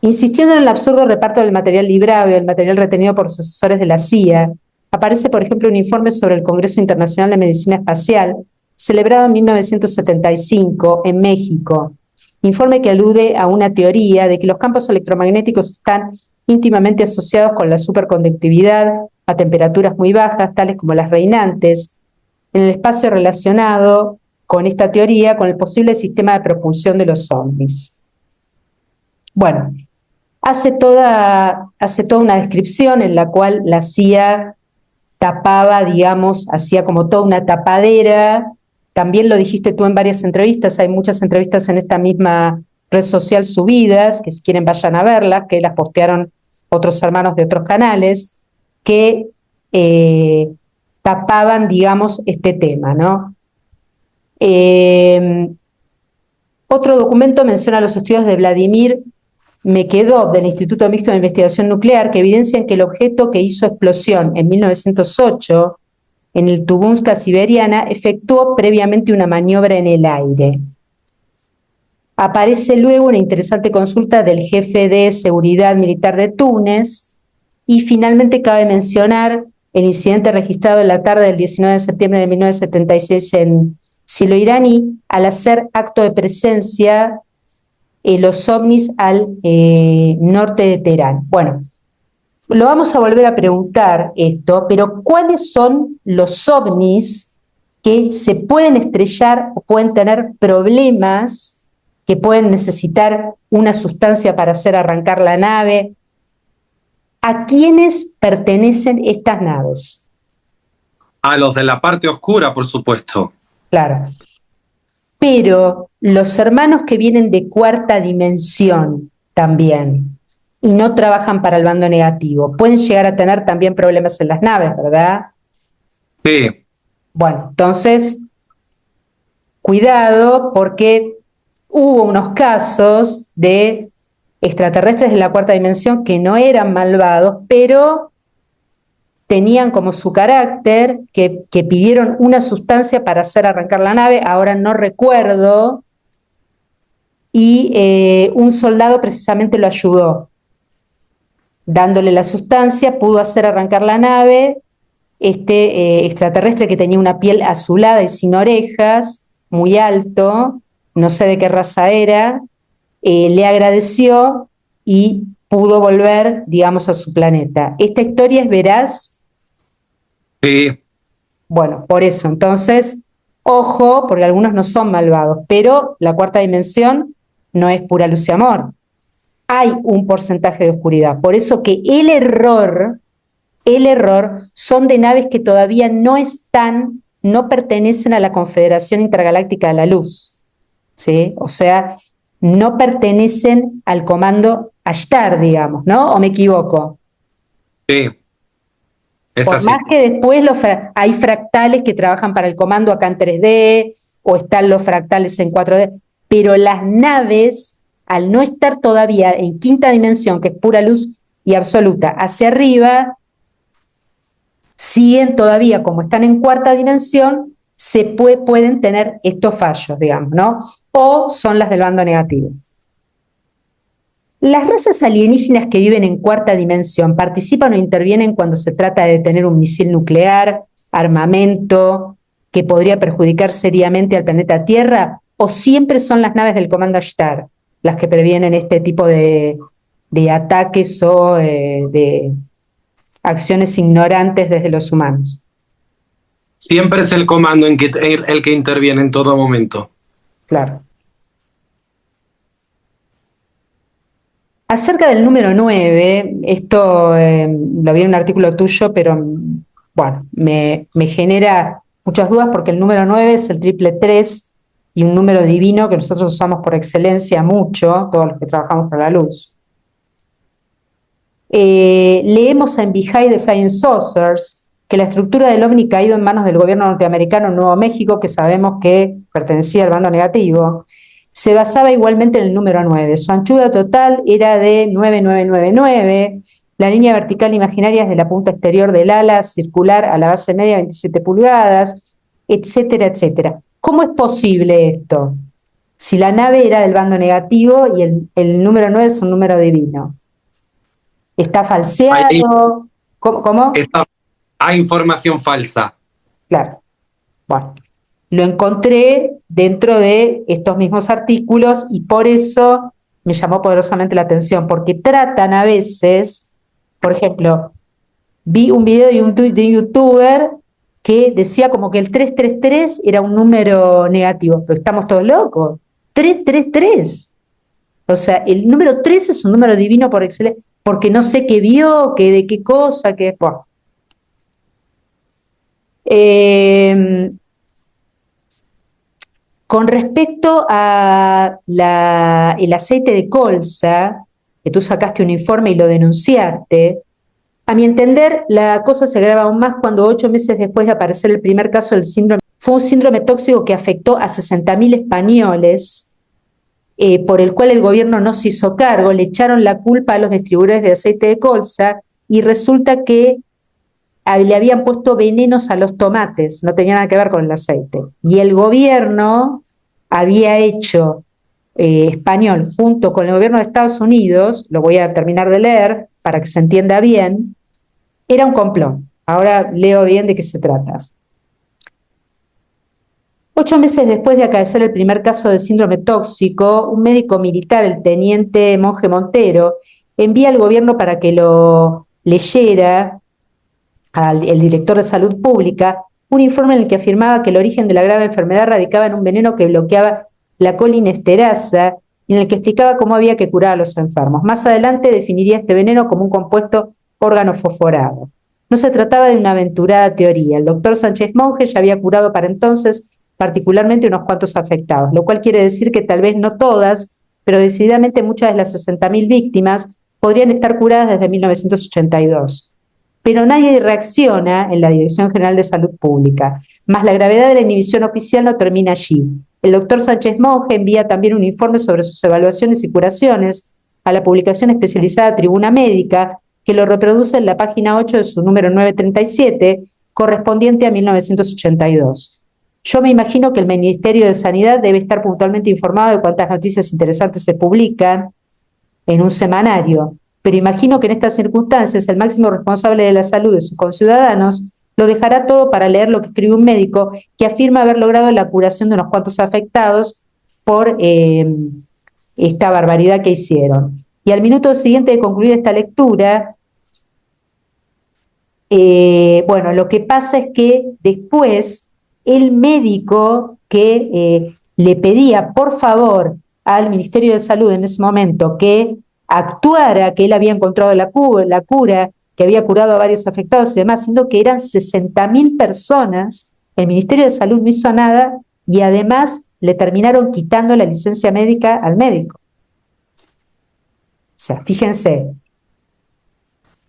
Insistiendo en el absurdo reparto del material librado y del material retenido por los asesores de la CIA, aparece, por ejemplo, un informe sobre el Congreso Internacional de Medicina Espacial, celebrado en 1975 en México. Informe que alude a una teoría de que los campos electromagnéticos están íntimamente asociados con la superconductividad a temperaturas muy bajas, tales como las reinantes, en el espacio relacionado con esta teoría con el posible sistema de propulsión de los ovnis. Bueno, hace toda una descripción en la cual la CIA tapaba, digamos, hacía como toda una tapadera. También lo dijiste tú en varias entrevistas, hay muchas entrevistas en esta misma red social subidas, que si quieren vayan a verlas, que las postearon otros hermanos de otros canales, que tapaban, digamos, este tema, ¿no? Otro documento menciona los estudios de Vladimir Mekedov del Instituto Mixto de Investigación Nuclear que evidencian que el objeto que hizo explosión en 1908 en el Tunguska siberiana efectuó previamente una maniobra en el aire. Aparece luego una interesante consulta del jefe de seguridad militar de Túnez y finalmente cabe mencionar el incidente registrado en la tarde del 19 de septiembre de 1976 en Silo iraní al hacer acto de presencia los ovnis al norte de Teherán. Bueno, lo vamos a volver a preguntar esto, pero ¿cuáles son los ovnis que se pueden estrellar o pueden tener problemas, que pueden necesitar una sustancia para hacer arrancar la nave? ¿A quiénes pertenecen estas naves? A los de la parte oscura, por supuesto. Claro. Pero los hermanos que vienen de cuarta dimensión también y no trabajan para el bando negativo, pueden llegar a tener también problemas en las naves, ¿verdad? Sí. Bueno, entonces, cuidado porque hubo unos casos de extraterrestres de la cuarta dimensión que no eran malvados, pero tenían como su carácter que pidieron una sustancia para hacer arrancar la nave, ahora no recuerdo, y un soldado precisamente lo ayudó, dándole la sustancia, pudo hacer arrancar la nave. Este extraterrestre que tenía una piel azulada y sin orejas, muy alto, no sé de qué raza era, le agradeció y pudo volver, digamos, a su planeta. ¿Esta historia es veraz? Sí. Bueno, por eso, entonces, ojo, porque algunos no son malvados, pero la cuarta dimensión no es pura luz y amor. Hay un porcentaje de oscuridad. Por eso que el error son de naves que todavía no pertenecen a la Confederación Intergaláctica de la Luz, ¿sí? O sea, no pertenecen al comando Ashtar, digamos, ¿no? ¿O me equivoco? Sí. Es Por así. más que después hay fractales que trabajan para el comando acá en 3D, o están los fractales en 4D, pero las naves, al no estar todavía en quinta dimensión, que es pura luz y absoluta, hacia arriba, siguen todavía, como están en cuarta dimensión, pueden tener estos fallos, digamos, ¿no? O son las del bando negativo. ¿Las razas alienígenas que viven en cuarta dimensión participan o intervienen cuando se trata de detener un misil nuclear, armamento, que podría perjudicar seriamente al planeta Tierra? ¿O siempre son las naves del Comando Ashtar las que previenen este tipo de ataques o de acciones ignorantes desde los humanos? Siempre es el comando el que interviene en todo momento. Claro. Acerca del número 9, esto lo vi en un artículo tuyo, pero bueno, me genera muchas dudas porque el número 9 es el triple 3 y un número divino que nosotros usamos por excelencia mucho, todos los que trabajamos para la luz. Leemos en Behind the Flying Saucers que la estructura del OVNI caído en manos del gobierno norteamericano en Nuevo México, que sabemos que pertenecía al bando negativo, se basaba igualmente en el número 9. Su anchura total era de 9999, la línea vertical imaginaria es de la punta exterior del ala circular a la base media 27 pulgadas, etcétera, etcétera. ¿Cómo es posible esto? Si la nave era del bando negativo y el número 9 es un número divino. ¿Está Hay, falseado? ¿Cómo? hay información falsa. Claro. Bueno, lo encontré dentro de estos mismos artículos y por eso me llamó poderosamente la atención, porque tratan a veces, por ejemplo, vi un video de un youtuber que decía como que el 333 era un número negativo, pero estamos todos locos. 333. O sea, el número 3 es un número divino por excelencia, porque no sé qué vio, que de qué cosa, que... Bueno. Con respecto a el aceite de colza, que tú sacaste un informe y lo denunciaste, a mi entender, la cosa se agrava aún más cuando 8 meses después de aparecer el primer caso del síndrome, fue un síndrome tóxico que afectó a 60.000 españoles, por el cual el gobierno no se hizo cargo, le echaron la culpa a los distribuidores de aceite de colza y resulta que le habían puesto venenos a los tomates, no tenía nada que ver con el aceite. Y el gobierno había hecho español junto con el gobierno de Estados Unidos, lo voy a terminar de leer para que se entienda bien, era un complot. Ahora leo bien de qué se trata. 8 meses después de acaecer el primer caso de síndrome tóxico, un médico militar, el teniente Monje Montero, envía al gobierno para que lo leyera el director de Salud Pública un informe en el que afirmaba que el origen de la grave enfermedad radicaba en un veneno que bloqueaba la colinesterasa y en el que explicaba cómo había que curar a los enfermos. Más adelante definiría este veneno como un compuesto organofosforado. No se trataba de una aventurada teoría. El doctor Sánchez Monge ya había curado para entonces particularmente unos cuantos afectados, lo cual quiere decir que tal vez no todas, pero decididamente muchas de las 60.000 víctimas podrían estar curadas desde 1982. Pero nadie reacciona en la Dirección General de Salud Pública. Más la gravedad de la inhibición oficial no termina allí. El doctor Sánchez Monge envía también un informe sobre sus evaluaciones y curaciones a la publicación especializada Tribuna Médica, que lo reproduce en la página 8 de su número 937, correspondiente a 1982. Yo me imagino que el Ministerio de Sanidad debe estar puntualmente informado de cuántas noticias interesantes se publican en un semanario, pero imagino que en estas circunstancias el máximo responsable de la salud de sus conciudadanos lo dejará todo para leer lo que escribe un médico que afirma haber logrado la curación de unos cuantos afectados por esta barbaridad que hicieron. Y al minuto siguiente de concluir esta lectura, bueno, lo que pasa es que después el médico que le pedía por favor al Ministerio de Salud en ese momento que actuara, que él había encontrado la cura, que había curado a varios afectados y demás, siendo que eran 60.000 personas, el Ministerio de Salud no hizo nada y además le terminaron quitando la licencia médica al médico. O sea, fíjense.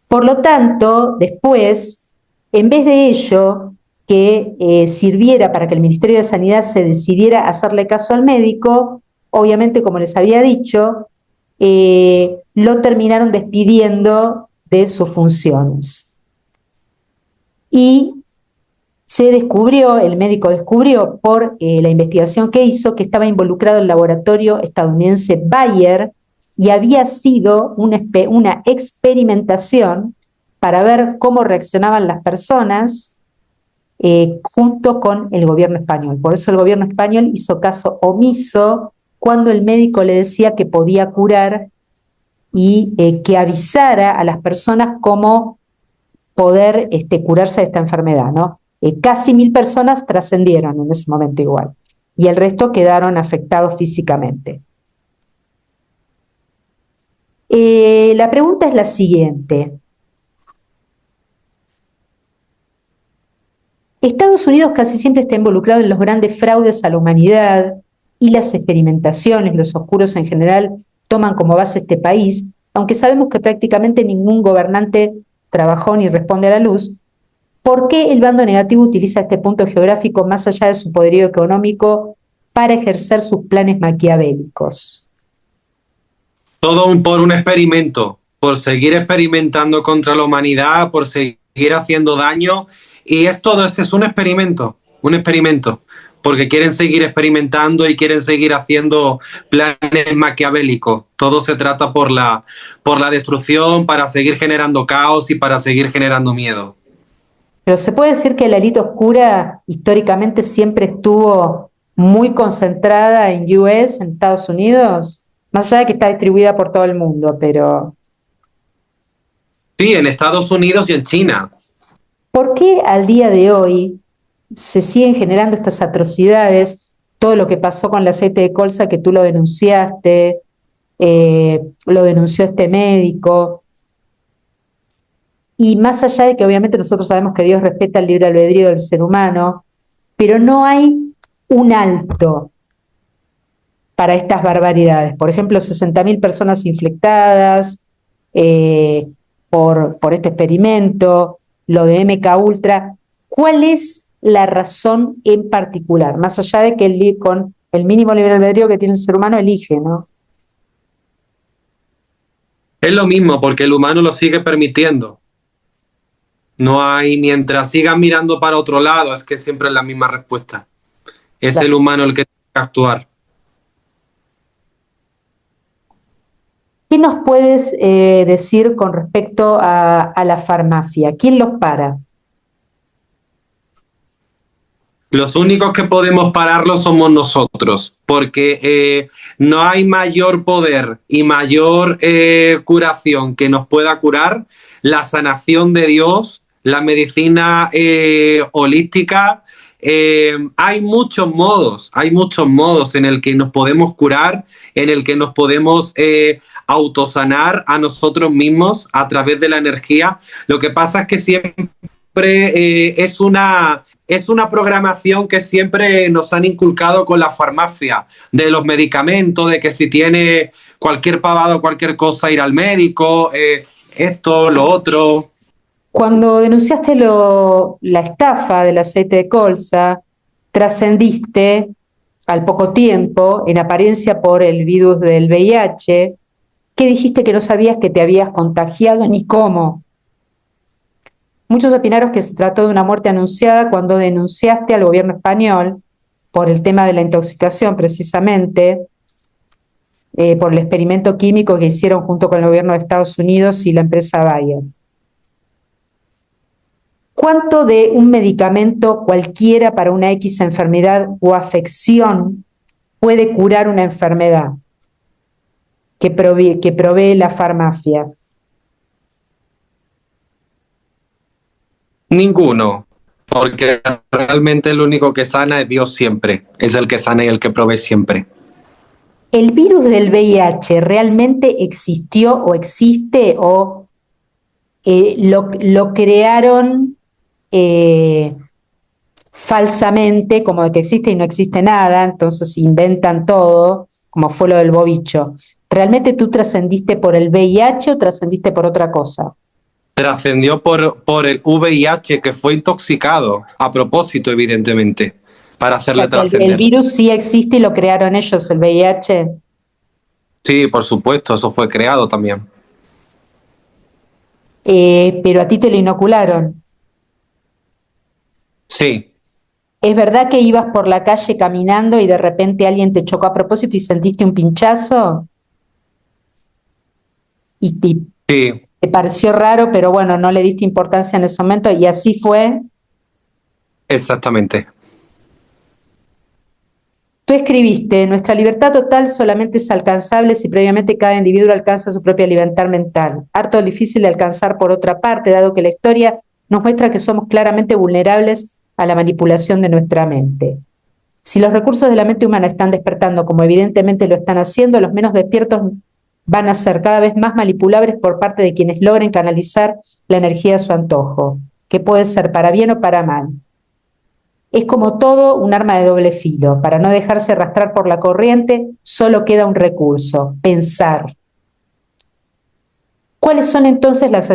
Por lo tanto, después, en vez de ello, que sirviera para que el Ministerio de Sanidad se decidiera a hacerle caso al médico, obviamente, como les había dicho, lo terminaron despidiendo de sus funciones. Y se descubrió, el médico descubrió por la investigación que hizo, que estaba involucrado el laboratorio estadounidense Bayer y había sido una experimentación para ver cómo reaccionaban las personas junto con el gobierno español. Por eso el gobierno español hizo caso omiso cuando el médico le decía que podía curar y que avisara a las personas cómo poder curarse de esta enfermedad, ¿no? Casi 1.000 personas trascendieron en ese momento igual, y el resto quedaron afectados físicamente. La pregunta es la siguiente. Estados Unidos casi siempre está involucrado en los grandes fraudes a la humanidad y las experimentaciones, los oscuros en general, toman como base este país, aunque sabemos que prácticamente ningún gobernante trabajó ni responde a la luz. ¿Por qué el bando negativo utiliza este punto geográfico más allá de su poderío económico para ejercer sus planes maquiavélicos? Por un experimento, por seguir experimentando contra la humanidad, por seguir haciendo daño. Y todo es un experimento, porque quieren seguir experimentando y quieren seguir haciendo planes maquiavélicos. Todo se trata por la destrucción, para seguir generando caos y para seguir generando miedo. Pero se puede decir que la élite oscura históricamente siempre estuvo muy concentrada en US, en Estados Unidos, más allá de que está distribuida por todo el mundo, pero Sí, en Estados Unidos y en China. ¿por qué al día de hoy se siguen generando estas atrocidades? Todo lo que pasó con el aceite de colza, que tú lo denunciaste, lo denunció este médico, y más allá de que obviamente nosotros sabemos que Dios respeta el libre albedrío del ser humano, pero no hay un alto para estas barbaridades. Por ejemplo, 60.000 personas infectadas por este experimento, lo de MK Ultra. ¿Cuál es la razón en particular? Más allá de que con el mínimo libre albedrío que tiene el ser humano elige, ¿no? Es lo mismo, porque el humano lo sigue permitiendo. No hay, mientras sigan mirando para otro lado, es que siempre es la misma respuesta. Es Claro. el humano el que tiene que actuar. ¿Qué nos puedes decir con respecto a la farmacia? ¿Quién los para? Los únicos que podemos pararlo somos nosotros, porque no hay mayor poder y mayor curación que nos pueda curar la sanación de Dios, la medicina holística. Hay muchos modos en el que nos podemos curar, en el que nos podemos autosanar a nosotros mismos a través de la energía. Lo que pasa es que siempre es una programación que siempre nos han inculcado con la farmacia, de los medicamentos, de que si tiene cualquier pavado, cualquier cosa, ir al médico, esto, lo otro. Cuando denunciaste la estafa del aceite de colza, trascendiste al poco tiempo, en apariencia por el virus del VIH, que dijiste que no sabías que te habías contagiado ni cómo. Muchos opinaron que se trató de una muerte anunciada cuando denunciaste al gobierno español por el tema de la intoxicación, precisamente, por el experimento químico que hicieron junto con el gobierno de Estados Unidos y la empresa Bayer. ¿Cuánto de un medicamento cualquiera para una X enfermedad o afección puede curar una enfermedad que provee la farmacia? Ninguno, porque realmente el único que sana es Dios siempre, es el que sana y el que provee siempre. ¿El virus del VIH realmente existió o existe o lo crearon falsamente, como de que existe y no existe nada, entonces inventan todo, como fue lo del bobicho? ¿Realmente tú trascendiste por el VIH o trascendiste por otra cosa? Trascendió por el VIH, que fue intoxicado, a propósito, evidentemente, para O hacerle sea, que el trascender. virus sí existe y lo crearon ellos, el VIH. Sí, por supuesto, eso fue creado también. Pero a ti te lo inocularon. Sí, ¿Es verdad que ibas por la calle caminando y de repente alguien te chocó a propósito y sentiste un pinchazo? Y sí, te pareció raro, pero bueno, no le diste importancia en ese momento y así fue. exactamente. Tú escribiste: nuestra libertad total solamente es alcanzable si previamente cada individuo alcanza su propia libertad mental. Harto difícil de alcanzar por otra parte, dado que la historia nos muestra que somos claramente vulnerables a la manipulación de nuestra mente. Si los recursos de la mente humana están despertando, como evidentemente lo están haciendo, los menos despiertos van a ser cada vez más manipulables por parte de quienes logren canalizar la energía a su antojo, que puede ser para bien o para mal. Es como todo un arma de doble filo. Para no dejarse arrastrar por la corriente, solo queda un recurso: pensar. ¿Cuáles son entonces las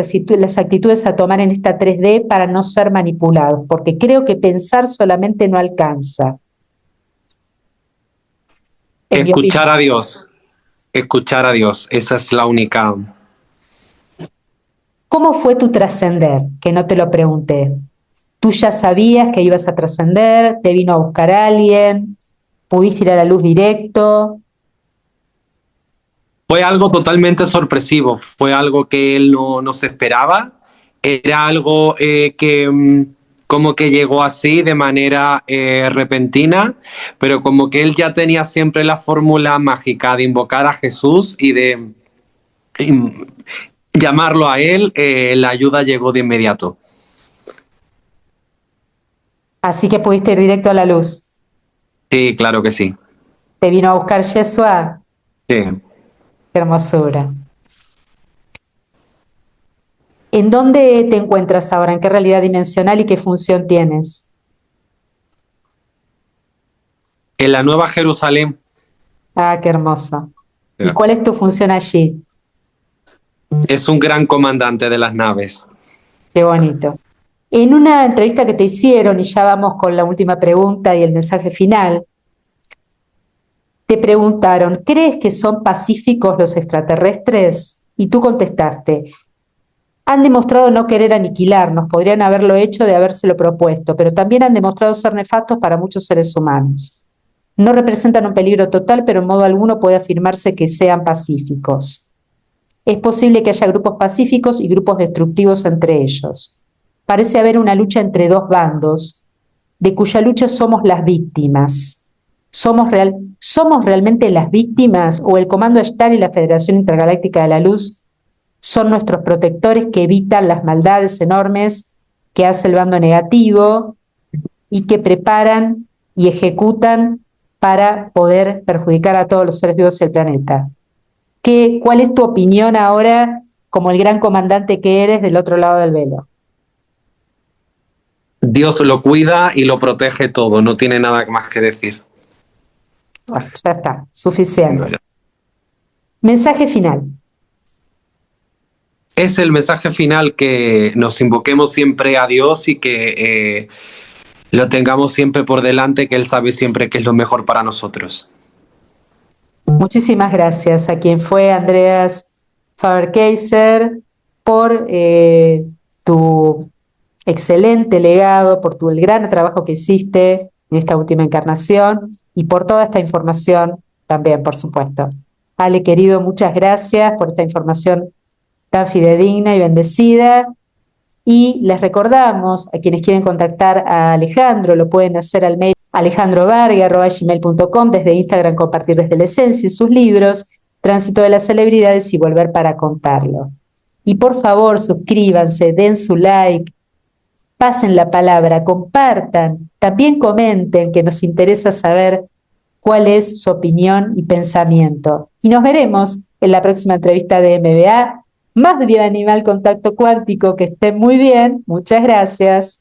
actitudes a tomar en esta 3D para no ser manipulados? Porque creo que pensar solamente no alcanza. Escuchar a Dios, esa es la única. ¿Cómo fue tu trascender? Que no te lo pregunté. ¿Tú ya sabías que ibas a trascender? ¿Te vino a buscar alguien? ¿Pudiste ir a la luz directo? Fue algo totalmente sorpresivo, fue algo que él no se esperaba, era algo que como que llegó así de manera repentina, pero como que él ya tenía siempre la fórmula mágica de invocar a Jesús y de llamarlo a él, la ayuda llegó de inmediato. Así que pudiste ir directo a la luz. Sí, claro que sí. ¿Te vino a buscar Yeshua? Sí. Qué hermosura. ¿En dónde te encuentras ahora? ¿En qué realidad dimensional y qué función tienes? En la Nueva Jerusalén. Ah, qué hermoso. ¿Y cuál es tu función allí? Es un gran comandante de las naves. Qué bonito. En una entrevista que te hicieron, y ya vamos con la última pregunta y el mensaje final, te preguntaron: ¿crees que son pacíficos los extraterrestres? Y tú contestaste: han demostrado no querer aniquilarnos, podrían haberlo hecho de habérselo propuesto, pero también han demostrado ser nefastos para muchos seres humanos. No representan un peligro total, pero en modo alguno puede afirmarse que sean pacíficos. Es posible que haya grupos pacíficos y grupos destructivos entre ellos. Parece haber una lucha entre dos bandos, de cuya lucha somos las víctimas. ¿Somos realmente las víctimas o el Comando Ashtar y la Federación Intergaláctica de la Luz son nuestros protectores que evitan las maldades enormes que hace el bando negativo y que preparan y ejecutan para poder perjudicar a todos los seres vivos del planeta? ¿Cuál es tu opinión ahora, como el gran comandante que eres, del otro lado del velo? Dios lo cuida y lo protege todo, no tiene nada más que decir. Bueno, ya está, suficiente. Mensaje final. Es el mensaje final, que nos invoquemos siempre a Dios y que lo tengamos siempre por delante, que Él sabe siempre qué es lo mejor para nosotros. Muchísimas gracias a quien fue Andreas Faber-Kaiser por tu excelente legado, por el gran trabajo que hiciste en esta última encarnación y por toda esta información también, por supuesto. Ale, querido, muchas gracias por esta información tan fidedigna y bendecida. Y les recordamos a quienes quieren contactar a Alejandro, lo pueden hacer al mail alejandrovarga@gmail.com, desde Instagram compartir desde la esencia sus libros, Tránsito de las Celebridades y Volver para Contarlo. Y por favor, suscríbanse, den su like, pasen la palabra, compartan, también comenten, que nos interesa saber cuál es su opinión y pensamiento. Y nos veremos en la próxima entrevista de MBA, más de Vida Animal Contacto Cuántico. Que estén muy bien. Muchas gracias.